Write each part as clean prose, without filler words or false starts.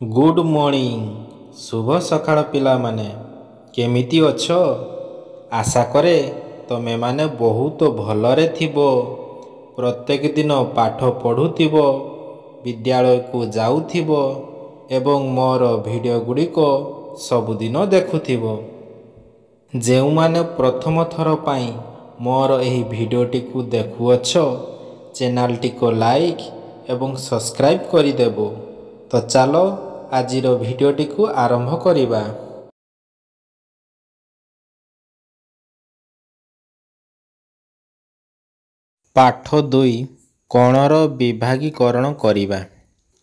Good morning शुभ सकाळ पिलामाने केमिति अछ। आशा करे तमे माने बहुत भलरे थिबो। प्रत्येक दिन पाठ पढ़ुथिबो, विद्यालय को जाउथिबो एवं मोर वीडियो गुड़िक सबुदिन देखुथिबो। जेउ माने प्रथम थर पाई मोर एही वीडियोटी को देखुअछ, चैनलटी को लाइक एवं सब्सक्राइब करिदेबो। तो चलो आजिर वीडियोटी को आरंभ करिबा। पाठ 2 कोणर विभागीकरण करिबा।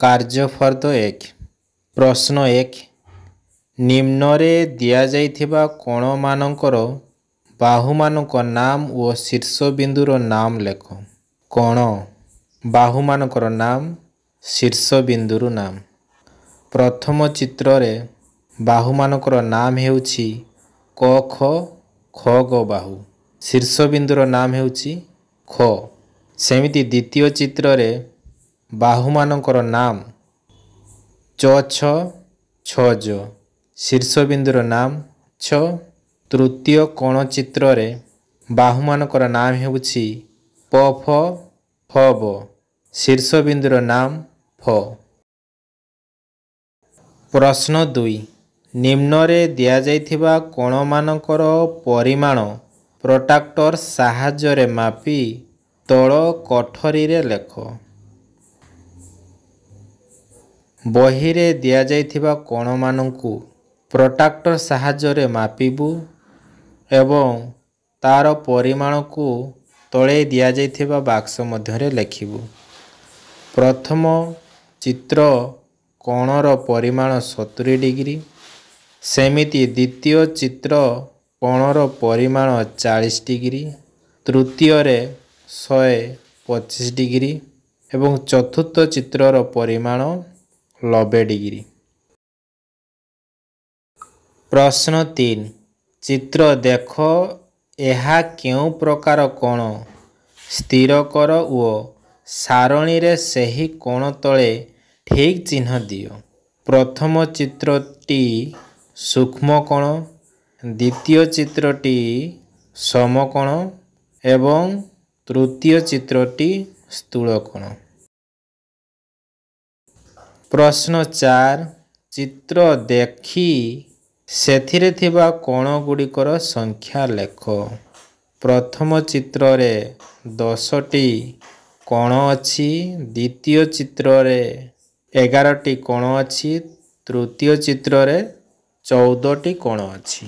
कार्य फर्द 1। प्रश्न 1। निम्नरे दिया जाइथिबा कोण मानकर बाहुमानक नाम और शीर्षबिंदुर नाम लेख। कोण बाहुमानकर नाम, शीर्षबिंदुर नाम। प्रथम चित्र रे बाहुमानकर नाम हेउछि क ख ख ग बाहु, शीर्षबिंदुर नाम हेउछि ख। सेमिति द्वितीय चित्र रे बाहुमानकर नाम च छ छ ज, शीर्षबिंदुर नाम छ। तृतीय कोण चित्र रे बाहुमानकर नाम हेउछि प फ फ ब, शीर्षबिंदुर नाम फ। प्रश्न 2। निम्नरे दिया जाइथिबा कोण मानकर परिमाण प्रोट्राक्टर साहाय्य मापी तल कोठरी रे लेख। बही रे दिया जाइथिबा कोण मानकु प्रोट्राक्टर साहाय्य मापिबु एवं तार परिमाण को तले दिया जाइथिबा बाक्स मध्यरे लेखिबु। प्रथम चित्र कोणर परिमाण 70 डिग्री, सेमिति द्वितीय चित्र कोणर परिमाण 40 डिग्री, तृतीय रे 125 डिग्री एवं चतुर्थ चित्रर परिमाण 90 डिग्री। प्रश्न 3। चित्र देख एहा केउ प्रकार कोण स्थिर कर ओ सारणी रे सही कोण तले ठीक चिन्ह दियो। प्रथम चित्रटी सूक्ष्म कोण, द्वितीय चित्रटी समकोण एवं तृतीय चित्रटी स्थूल कोण। प्रश्न 4। चित्र देखी सेथिरे थिबा कोण गुड़िकर संख्या लेख। प्रथम चित्र रे 10टी कोण अछि, द्वितीय चित्र रे 11टी कोण अछि, तृतीय चित्र रे 14टी कोण अछि।